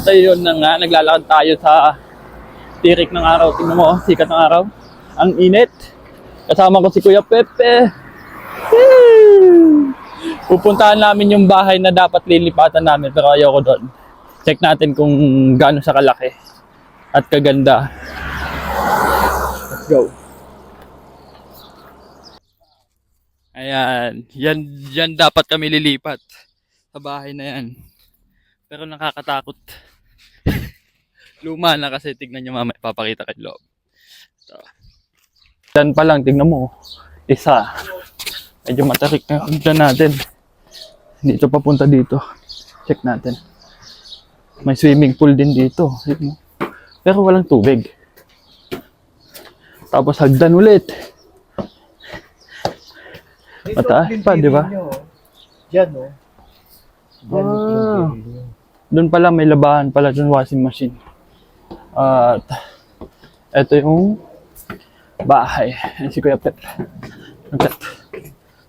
At ayun na nga, naglalakad tayo sa tirik ng araw. Tingnan mo, sikat ng araw. Ang init. Kasama ko si Kuya Pepe. Woo! Pupuntahan namin yung bahay na dapat lilipatan namin pero ayoko doon. Check natin kung gaano siya kalaki at kaganda. Let's go. Ayan, yan dapat kami lilipat sa bahay na yan. Pero nakakatakot. Luma na kasi, tignan nyo mamaya, papakita kay loob. Ito. Yan pa lang, tignan mo. Isa. Medyo matarik na yung natin. Dito papunta dito. Check natin. May swimming pool din dito. Pero walang tubig. Tapos hagdan ulit. Mataas pa, di ba? Diyan, no? Doon pala may labahan pala doon, washing machine. At ito yung bahay. Si Kuya Pet.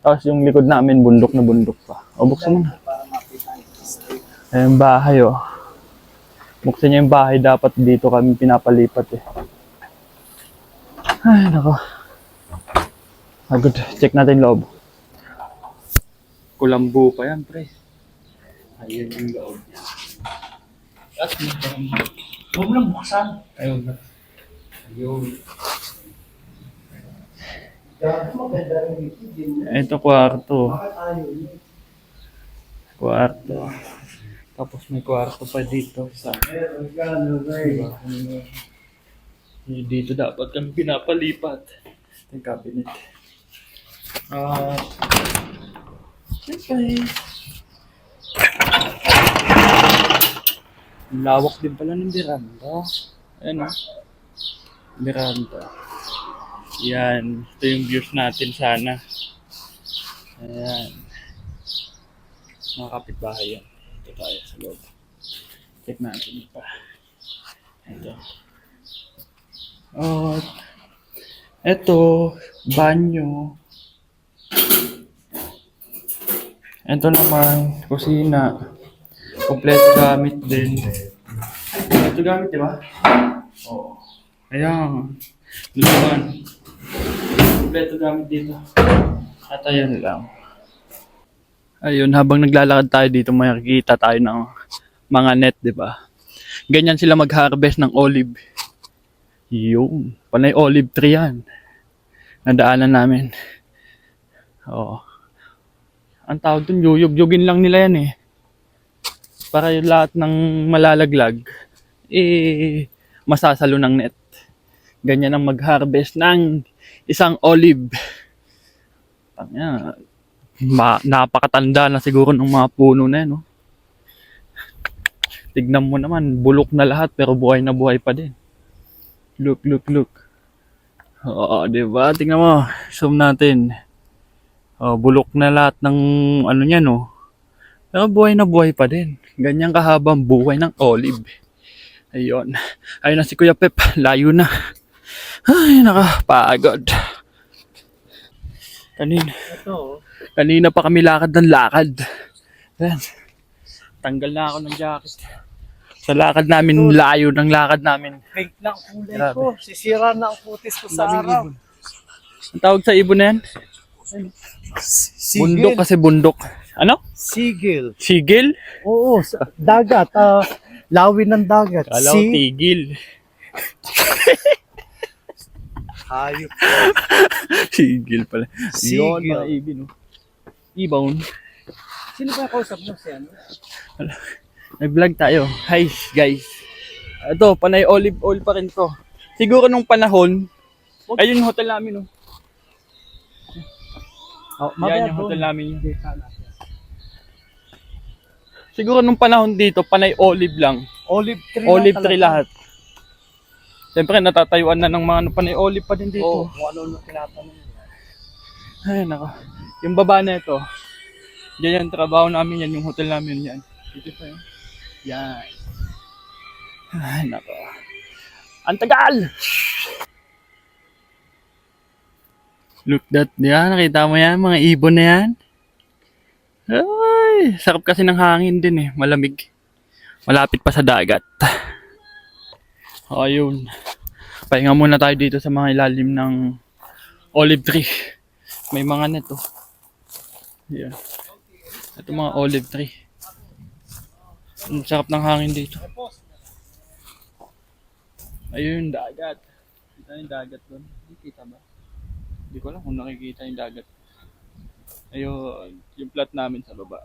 Tapos yung likod namin, bundok na bundok pa. O, buksan mo na. Ayan yung bahay, oh. Buksan niya yung bahay, dapat dito kami pinapalipat, eh. Ay, nako. Good. Check natin loob. Kulambo pa yan, pre. Ayan yung loob niya. At huwag mo lang buksan. Ayun na. Ayun. Ito kwarto. Kwarto. Tapos may kwarto pa dito. Diba? Dito dapat kami pinapalipat. Yung cabinet. Siyempre. Lawak din pala ng veranda. Ayan o. Veranda. Yan. Ito yung views natin sana. Ayan. Mga kapitbahay yan. Ito tayo sa loob. Check natin pa. Ito. Ito. Banyo. Ito naman. Kusina. Kompleto gamit din. Ito gamit, di ba? Oo. Ayan. Lumaban. Kompleto gamit dito. At ayan lang. Ayun, habang naglalakad tayo dito, makikita tayo ng mga net, di ba? Ganyan sila mag-harvest ng olive. Yung, panay olive tree yan. Nadaanan namin. Oo. Ang tawag dun, yuyug-yugin lang nila yan eh. Para yung lahat ng malalaglag, masasalo ng net. Ganyan ang mag-harvest ng isang olive. Napakatanda na siguro ng mga puno na yan. No? Tignan mo naman, bulok na lahat pero buhay na buhay pa din. Look. Oo, diba? Tignan mo, zoom natin. Bulok na lahat ng ano niya, no? Pero buhay na buhay pa din. Ganyan kahabang buhay ng olive. Ayun. Ayun na si Kuya Pep. Layo na. Ay, nakapagod. Kanina pa kami lakad ng lakad. Ayan. Tanggal na ako ng jacket. Sa lakad namin, layo ng lakad namin. Pink na ang kulay ko. Sisira na ang putis ko sa araw. Ang tawag sa ibon na yan? Bundok kasi bundok. Ano? Sigil. Sigil? Oo, dagat. Lawin ng dagat. Kala ko tigil. Hayop. Sigil pala. Sigil. Yun, mga ibin. Oh. Ibon. Sino ba kausap mo siya? Nag-vlog tayo. Hi guys. Ito, panay olive oil pa rin to. Siguro nung panahon, ayun yung hotel namin. Yan yung hotel namin. Siguro nung panahon dito, panay olive lang. Olive tree lahat. Siyempre, natatayuan na ng mga panay olive pa din dito. Oo, kung ano tinatanong niya. Ay, nako. Yung baba na ito, yan yung trabaho namin, yan yung hotel namin, yan. Dito pa yun. Yan. Ay, nako. Ang tagal! Look that, yan. Nakita mo yan, mga ibon na yan. Ay, sarap kasi ng hangin din eh. Malamig. Malapit pa sa dagat. O, ayun. Pahinga muna tayo dito sa mga ilalim ng olive tree. May mga neto. Yan. Ito mga olive tree. Ang sarap ng hangin dito. Ayun, dagat. Kita yung dagat doon. Nakikita ba? Hindi ko alam kung nakikita yung dagat. Ayun, yung plot namin sa baba.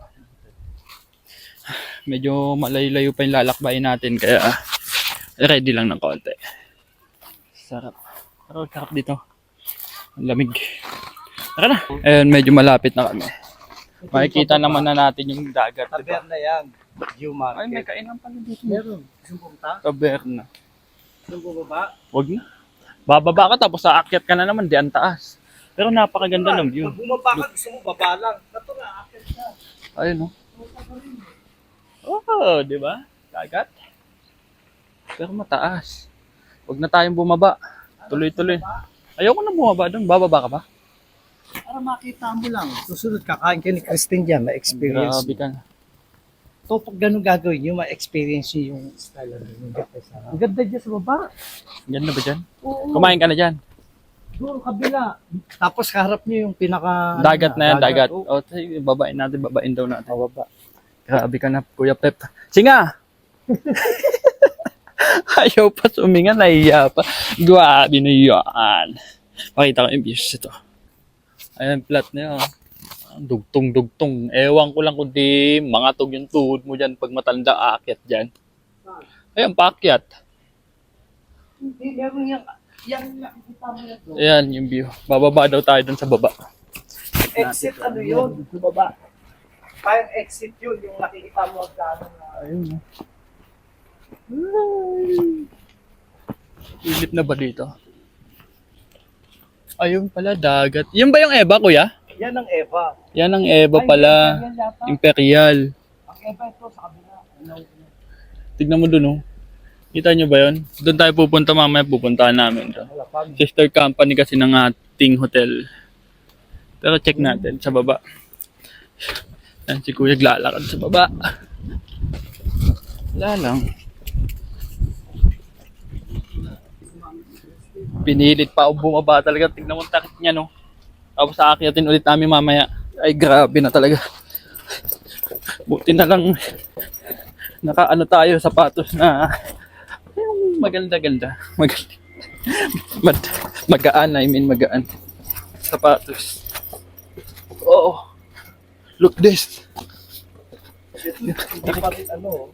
Medyo malayo-layo pa yung lalakbayin natin kaya ready lang ng konti. Sarap. Pero sarap dito. Ang lamig. Tara na. Ayun, medyo malapit na kami. Makikita naman na natin yung dagat. Diba? Taberna yan. View Ay, may market. kainan pala dito. Meron. Gusto mo pumunta? Taberna. Gusto mo bumaba? Wag na. Bababa ka tapos aakyat ka na naman, di ang taas. Pero napakaganda ng view. Pag bumaba ka, gusto mo baba lang. Ito na, akit na. Ayun, no? Oh, di ba? Dagat. Pero mataas. Huwag na tayong bumaba. Tuloy-tuloy. Ayoko na bumaba doon. Bababa ka ba? Para makita mo lang. Susunod, kakain ka ni Christine dyan, ma-experience. Grabe ka na. So, pag ganun gagawin nyo, ma-experience nyo yung style ng ang ganda dyan sa baba. Ganda ba dyan? Oo. Kumain ka na dyan. Doon, kabila. Tapos kaharap nyo yung pinaka... Dagat na yan, dagat. Oo. O, sige, babain natin, babain daw natin. Baba. Grabe ka na, Kuya Pep. Singa! Ayaw pa suminga, nahiya pa. Grabe na yan. Pakita ko yung views ito. Ayan, flat na yun. Dugtong-dugtong. Ewan ko lang kung di mangatog yung tuhod mo dyan pag matanda aakyat dyan. Ayan, paakyat. Hindi, meron yung... Yan, nakikita mo yan. Ayan, yung view. Bababa daw tayo dun sa baba. Exit, ano yun? Sa baba. Parang exit yun, yung nakikita mo ang gano'n na... Ayun. Ilip na ba dito? Ayun pala, dagat. Yun ba yung Eva, kuya? Yan ang Eva. Yan ang Eva pala. Yan yata. Imperial. Ang Eva ito sa kabila. Tignan mo dun, oh. Kita nyo ba yun? Doon tayo pupunta mamaya, pupuntahan namin to. Wala pa. Sister company kasi ng ating hotel. Pero check natin sa baba. Yan si Kuya lalakad sa baba. Wala lang. Pinilit pa ako bumaba talaga. Tignan mo ang takit niya, no? Tapos aakyatin ulit namin mamaya. Ay, grabe na talaga. Buti na lang nakaano tayo, sapatos na yung maganda-ganda. Magaan, I mean magaan. Sapatos. Oh, look this. Hindi pa rin ano,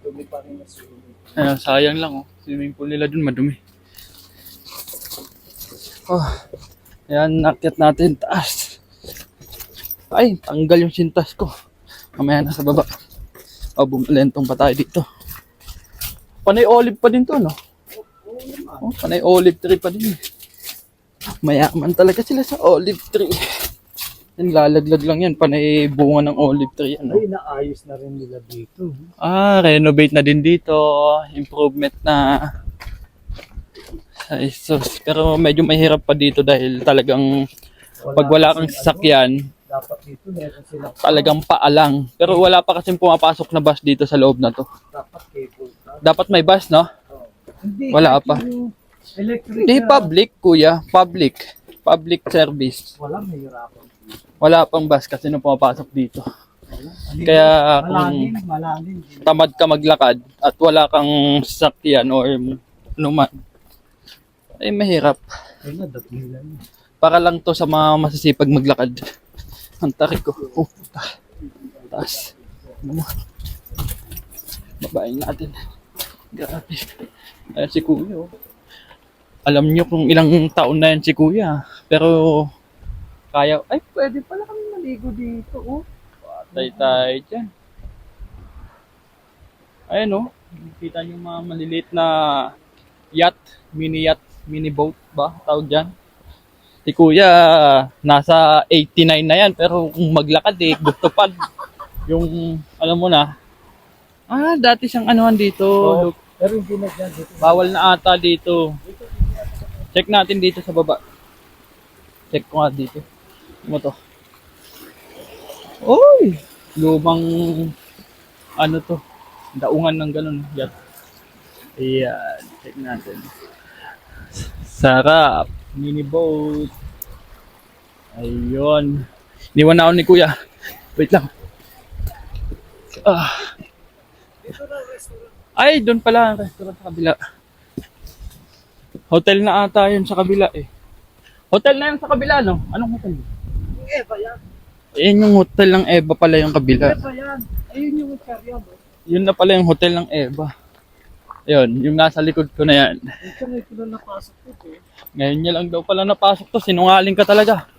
dumi pa rin na swimming. Ayan, sayang lang, oh. Swimming pool nila dun, madumi. Oh, ayan, nakyat natin taas. Ay, tanggal yung sintas ko. Mamaya na sa baba. O, bumalentong pa tayo dito. Panay olive pa din to, no? Oh, panay olive tree pa din. Mayaman talaga sila sa olive tree. Yan, lalaglag lang yan. Panay bunga ng olive tree yan, no? Ay, naayos na rin nila dito. Ah, renovate na din dito. Improvement na. Ay, sus. Pero medyo mahirap pa dito dahil talagang pag wala kang sasakyan, Dapat dito meron sila. talagang paalang. Pero wala pa kasing pumapasok na bus dito sa loob na to. Dapat cable car. Dapat may bus, no? Hindi, Wala kahit pa. yung electric Hindi na- public, kuya. Public. Public service. Wala, mahirapan. Wala pang bus kasi nung pumapasok dito. Kaya kung Malalim. tamad ka maglakad at wala kang sasakyan or ano man, ay mahirap. Ay na, dapilan. Para lang to sa mga masisipag maglakad. Ang tarik ko. Oh, taas. Ano mo? Babayin natin. Grabe. Ayan si Kuya. Oh. Alam nyo kung ilang taon na yan si Kuya. Pero kaya. Ay, pwede pala kami maligo dito. Oh. Patay tayo dyan. Ayan, oh. Kita nyo mga maliliit na yacht, mini boat ba? Tawag dyan. Si Kuya, nasa 89 na yan, pero kung maglakad gusto pa. Yung, alam mo na, dati siyang anuhan dito. Oh, Look, pero hindi na dyan. Dito. bawal na ata dito. Check natin dito sa baba. Check ko nga dito. Ano to? Oy! Lumang, ano to? Daungan ng ganun. Yacht. Ayan, check natin. Sarap. Mini boat. Ayun. Iniwan na ako ni Kuya. Wait lang. Ah. Dito na restaurant. Ay, doon pala ang restaurant sa kabila. Hotel na ata yun sa kabila eh. Hotel na yun sa kabila, no? Anong hotel? Yung Eva yan. Ayan yung hotel ng Eva pala yung kabila. Eva yan. Ayun yung karya mo. Yun na pala yung hotel ng Eva. Ayun, yung nasa likod ko na yan. Ito na ito na napasok ko eh. Ngayon niya lang daw pala napasok to. Sinungaling ka talaga.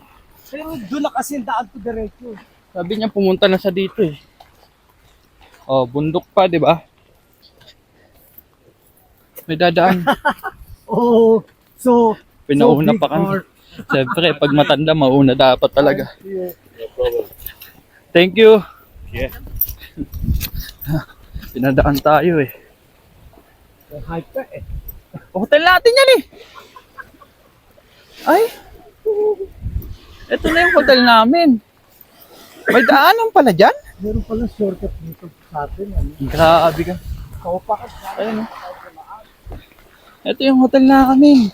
Pero doon na kasi daan ko diretso. Sabi niya pumunta na sa dito eh. Oh, bundok pa, di ba? May dadaan. Oh, so Pinauna so pa big kami. heart. Siyempre, pag matanda, mauna dapat talaga. Yeah. Thank you. Yeah. Pinadaan tayo eh. Hype ka eh. Hotel natin yan eh. Ay. Ito na yung hotel namin. May daanan pala dyan? Meron pala shortcut dito sa atin. Ano? Grabe ka. Kaupa ka. Ayun oh. Ito yung hotel namin.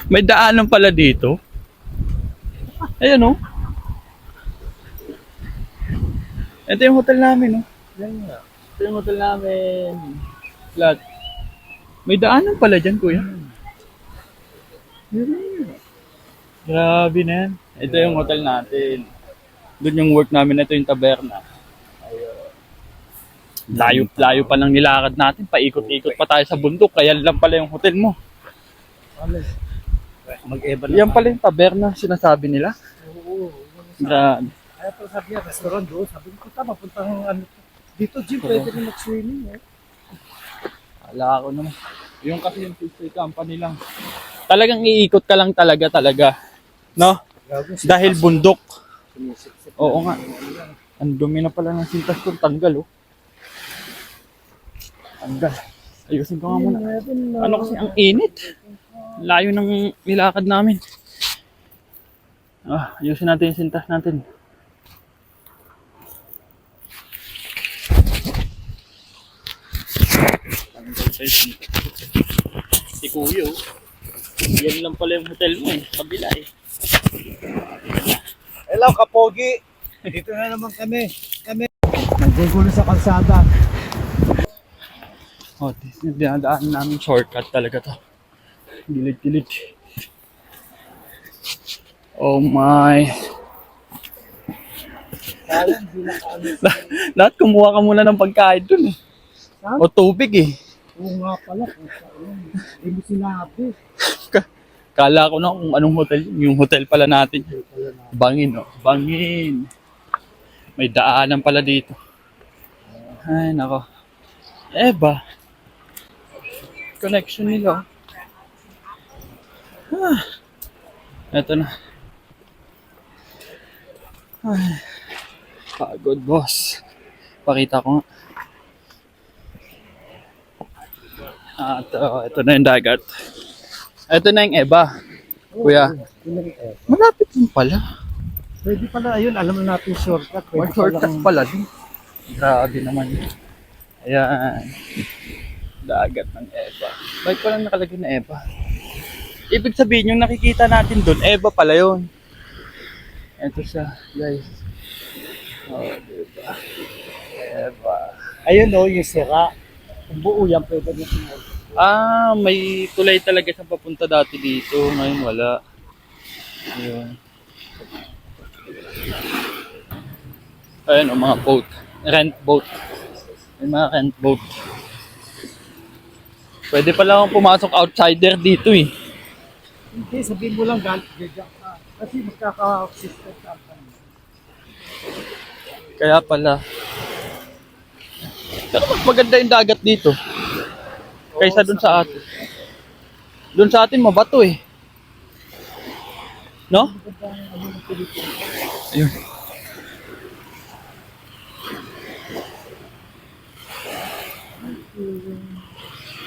May daanan pala dito. Ayun oh. Ito yung hotel namin oh. Yan nga. Ito yung hotel namin. Flat. May daanan pala dyan, kuya. Grabe na yan. Ito yung hotel natin. Doon yung work namin. Ito yung taberna. Ayun. Layo pa ng nilakad natin. Paikot-ikot pa tayo sa bundok. Kaya lang pala yung hotel mo. Ano? Mag-Eva na. Yan pala yung taberna, sinasabi nila. Oo. Grabe. Kaya pala sabi niya, restaurant doon. Sabi ko, tama, punta ng ano. Dito, Jim, pwede rin mag-swimming eh. Ala ko naman. Yung kasi yung sister company lang. Talagang iikot ka lang talaga. No? Dahil bundok. Oo nga. Ang dumi na pala ng sintas ko. Tanggal oh. Tanggal. Ayusin ko nga muna. Ano kasi ang init. Layo ng nilakad namin. Ah, ayusin natin yung sintas natin. Tanggal sa sintas. Si Kuya oh. Yan lang pala yung hotel mo eh. Kabila eh. Hello, Kapogi. Dito na naman kami. Naggugulo sa kalsada. Oh, dinadaan namin shortcut talaga to. Gilid-gilid. Oh my. Lahat kumuha ka muna ng pagkain dun eh. Ha? O tubig eh. Oo nga pala. Hindi mo sinabi. Kala ko na kung anong hotel yun. Yung hotel pala natin. Bangin oh. Bangin. May daanan pala dito. Ay nako. Eba. Connection nila. Ah. Eto na. Ay. Pagod boss. Pakita ko nga. Ito na yung dagat. Ito na yung Eba. Kuya. Malapit din pala. Pwede pala, ayun, alam mo natin shortcut. May shortcut pala din. Grabe naman. Ayan. Dagat ng Eba. Bakit pa lang nakalagay na Eba? Ibig sabihin yung nakikita natin doon, Eba pala yun. Ito siya, guys. Oh, diba? Eba. Ayun o, yung sira. Kung buo yan, pwede na sinunod. Ah, may tulay talaga sa papunta dati dito. Ngayon wala. Ayun. Ayun, mga boat. Rent boat. May mga rent boat. Pwede pala akong pumasok outsider dito eh. Hindi, sabihin mo lang galit ka. Kasi magkaka-system ka. Kaya pala. Pero mas maganda yung dagat dito. Kaysa dun sa atin. Dun sa atin mabato eh. No? Ayun.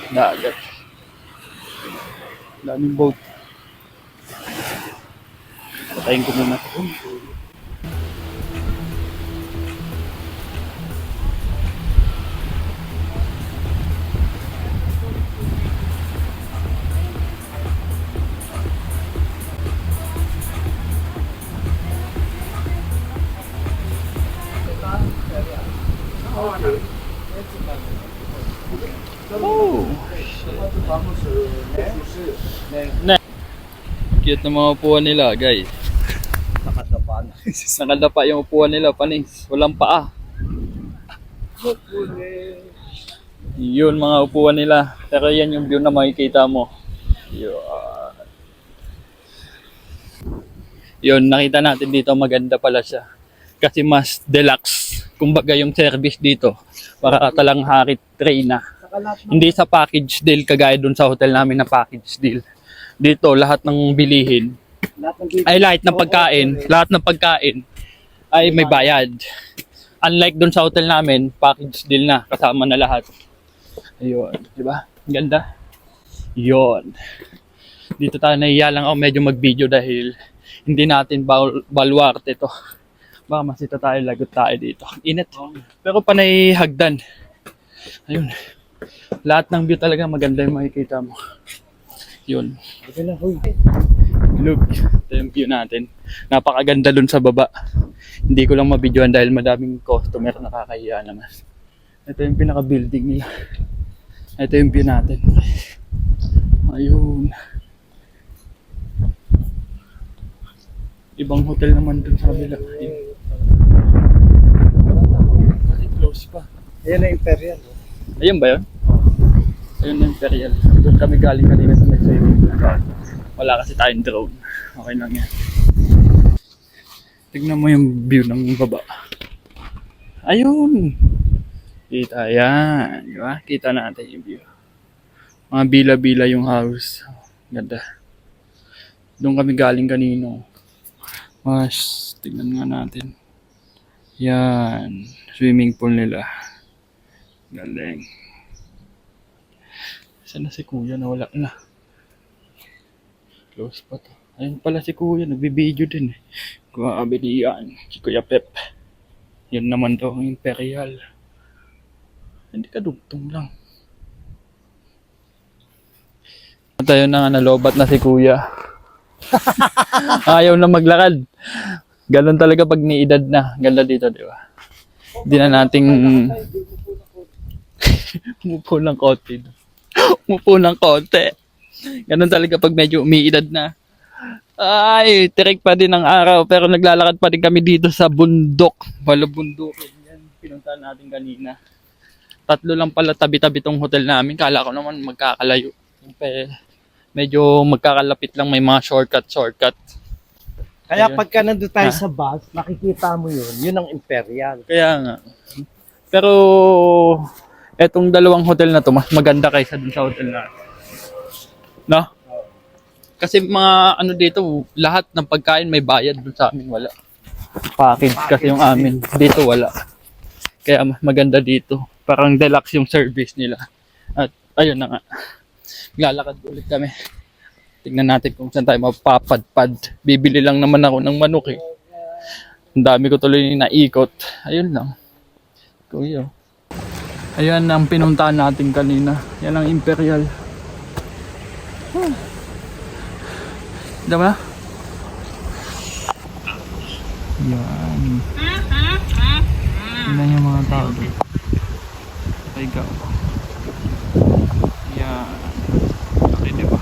Dagat. Daming boat. Patayin ko muna. Cute na mga upuan nila, guys. Nakatapan. Nakadapa yung upuan nila, panis. Walang paa. Yun mga upuan nila. Pero yan yung view na makikita mo. Yun, nakita natin dito maganda pala siya. Kasi mas deluxe. Kumbaga yung service dito. Para talang harit tray na. Hindi sa package deal kagaya dun sa hotel namin na package deal. Dito lahat ng bilihin ay lahat ng pagkain ay may bayad. Unlike dun sa hotel namin, package deal na, kasama na lahat. Ayun, di ba? Ganda. Yun. Dito tayo nahiya lang ako medyo mag-video dahil hindi natin baluarte ito. Baka masita tayo, lagot tayo dito. Init. Pero panay hagdan. Ayun. Lahat ng view talaga maganda yung makikita mo. Yun. Look, ito yung view natin. Napakaganda dun sa baba. Hindi ko lang mabidyoan dahil madaming customer, nakakahiya naman. Ito yung pinaka-building nila. Ito yung view natin. Ayun. Ibang hotel naman dun sa kabila. Kasi close pa. Ayan na Imperial. Ayun ba yun? Ayun na Imperial. Doon kami galing kanina sa may swimming pool. Wala kasi tayong drone. Okay lang yan. Tignan mo yung view ng baba. Ayun! Kita yan. Diba? Kita natin yung view. Mga bila-bila yung house. Ganda. Doon kami galing kanino. Mas, tignan nga natin. Yan. Swimming pool nila. Galing. Saan na si Kuya? Nawala na. Close pa to. Ayun pala si Kuya. Nagbibideo din eh. Grabe yan. Si Kuya Pep. Yan naman to ang Imperial. Hindi ka dugtong lang. Tayo na nga nalobat na si Kuya. Ayaw na maglakad. Ganon talaga pag niedad na. Ganda dito, di ba? Hindi na nating umupo ng konti. Umupo ng konti. Ganon talaga pag medyo umiidad na. Ay, tirik pa din ang araw. Pero naglalakad pa din kami dito sa bundok. Wala bundok. Yan, pinuntahan natin kanina. 3 lang pala tabi-tabi tong hotel namin. Kala ko naman magkakalayo. Medyo magkakalapit lang, may mga shortcut. Kaya Ayun. pagka nandun tayo sa bus, makikita mo yun. Yun ang Imperial. Kaya nga. Pero etong dalawang hotel na to mas maganda kaysa dun sa hotel na. No? Kasi mga ano dito, lahat ng pagkain may bayad, dun sa amin wala. Package kasi yung amin. Dito wala. Kaya mas maganda dito. Parang deluxe yung service nila. At ayun na nga. Lalakad ulit kami. Tignan natin kung saan tayo mapapadpad. Bibili lang naman ako ng manok eh. Ang dami ko tuloy naikot. Ayun lang. Kuya. Ayan ang pinuntahan natin kanina. Yan ang Imperial. Diba na? Yan. Tignan yung mga tao doon. Ay go. Yan. Okay, diba?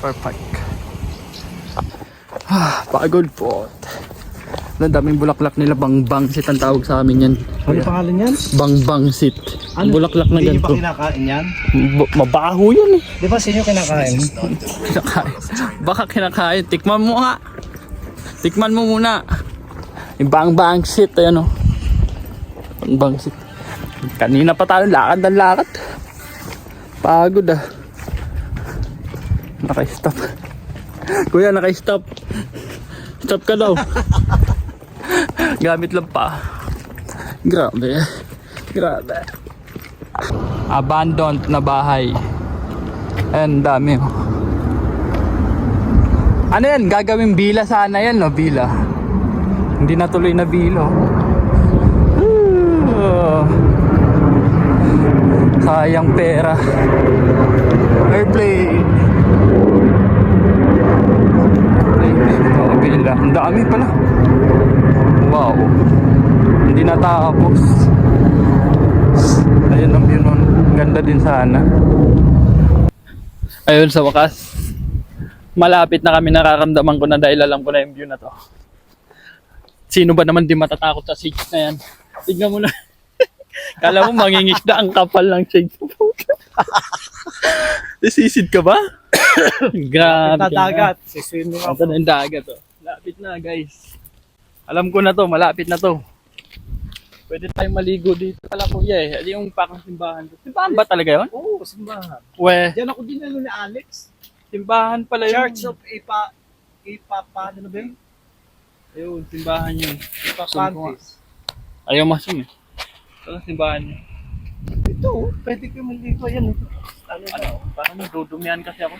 Perfect. Pagod po. Ang daming bulaklak nila, bangbangsit ang tawag sa amin yan. Ano pangalan yan? Bangbangsit. Ang bulaklak na Hindi nyo pa ganito. kinakain yan? Mabaho yan eh. Di ba sino kinakain? Kinakain. Baka kinakain. Tikman mo nga. Tikman mo muna. Yung bangbangsit. Ayan o. Bangbangsit. Kanina pa tayo lakad ng lakad. Pagod ah. Naka-stop. Kuya, naka-stop. Stop ka daw. Gamit lang pa. Grabe. Grabe. Abandoned na bahay. Ayan, dami oh. Ano yan? Gagawing bila sana yan, no? Bila. Hindi natuloy na bila. Sayang pera. Airplane. Bila. Ang dami pala. Wow. Hindi natapos. Ayun ang view nun. Ganda din sana. Ayun, sa wakas. Malapit na kami, nararamdaman ko na dahil alam ko na yung view na to. Sino ba naman di matatakot sa shades na yan? Tignan mo na. Kala mo mangingisda ang kapal ng shades. Isisid ka ba? Grabe. Sa dagat. Siswimming Ito ako. na yung dagat. Oh. Malapit na guys. Alam ko na to, malapit na to. Pwede tayong maligo dito. Alam ko, yeah, yung pakang simbahan. Simbahan ba talaga yun? Oo, simbahan. We, Diyan ako dinalo ni Alex. simbahan pala yun. Church of ano ba yun? Ayun, simbahan yun. Ipapantis. Ayaw masum eh. Ito simbahan yun. Ito, pwede ko maligo yan. Ano na? Ano, parang dudumihan kasi ako.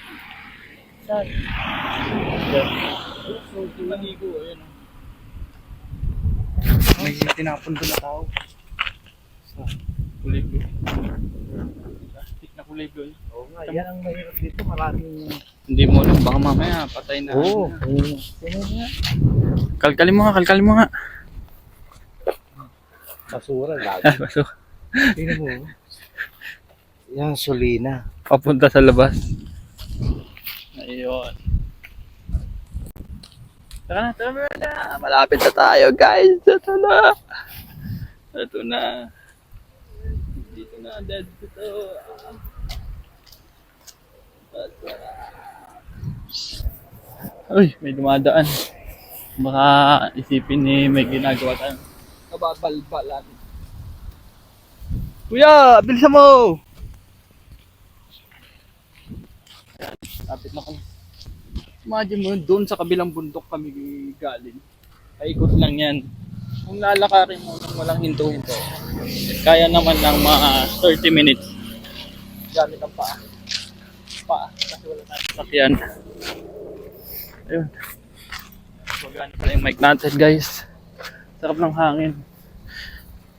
Saan? Maligo, ayun. May tinapon doon na tao. Sa kuliglo. Plastic na kuliglo. Oo nga, yan ang mahirap dito. Maraming... Hindi mo alam, baka mamaya patay na. Oo. Sino nga? Kalkalin mo nga. Basura, lagi. Baso. Tingnan mo. Yan, Solina. Papunta sa labas. Ayun. Tara na. Malapit na tayo, guys. Ito na. Dito na, dead dito. Uy, may dumadaan. Baka isipin ni may ginagawa tayo. Kababalbalan. Kuya, bilisan mo! Lapit na kami. Imagine mo, doon sa kabilang bundok kami galing. Paikot lang yan. Kung lalakarin mo nang walang hinto-hinto, kaya naman ng mga 30 minutes. Gamit ang paa. Kasi wala tayong sakyan. Ayun. Maganda pala yung mic natin, guys. Sarap ng hangin.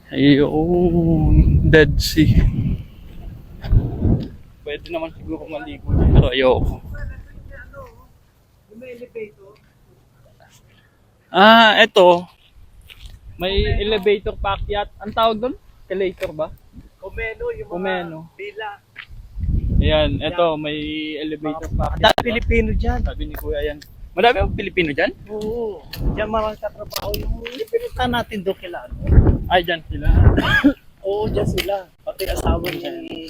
Ayun. Dead Sea. Pwede naman siguro maligo dyan, pero ayoko. May elevator. Eto. May elevator paakyat. Ang tawag doon? Elevator ba? Omeno, yung mga Omeno. bila. Ayan, eto. May elevator Ang paakyat. dami Pilipino dyan. Sabi ni Kuya yan. Madami ang Pilipino dyan? Oo. Diyan maraming katrabaho yung pinunta natin doon kila ano. Ay, dyan sila. Oo, dyan sila. Pati asawa ni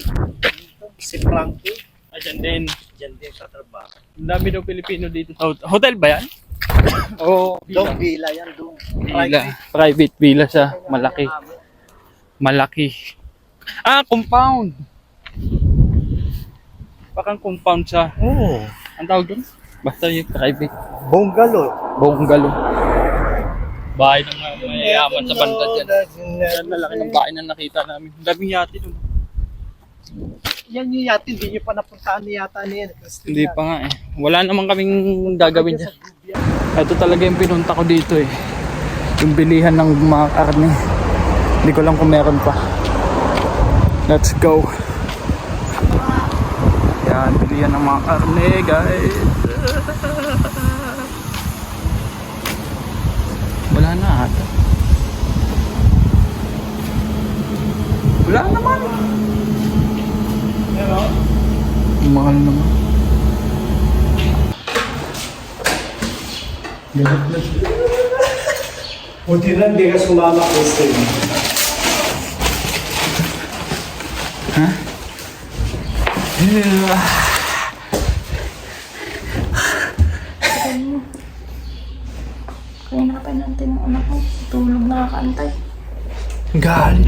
si Frankie. Ay, dyan din. Dyan din katrabaho. Ang dami daw Pilipino dito sa hotel ba yan? Oo. Doon villa yan doon. Villa. Private villa siya. Malaki. Malaki. Compound. Parang compound siya. Oo. Ang tawag doon? Basta yung private. Bungalow. Bungalow. Bahay ng mga mayayaman sa banda dyan. Yan malaki ng bahay na nakita namin. Ang daming yati doon. Yan yung yati, hindi nyo pa napuntaan ni yata niya. Hindi pa nga eh. Wala naman kaming gagawin dyan. Ito talaga yung pinunta ko dito eh. Yung bilihan ng mga karne. Hindi ko lang kung meron pa. Let's go. Yan, bilihan ng mga karne guys. Wala na ata. Wala naman. Mahal naman. Buti na hindi ka sumama ko sa inyo. Ha? Kaya nakapay natin ng anak ko. Tulog nakakaantay. Galit.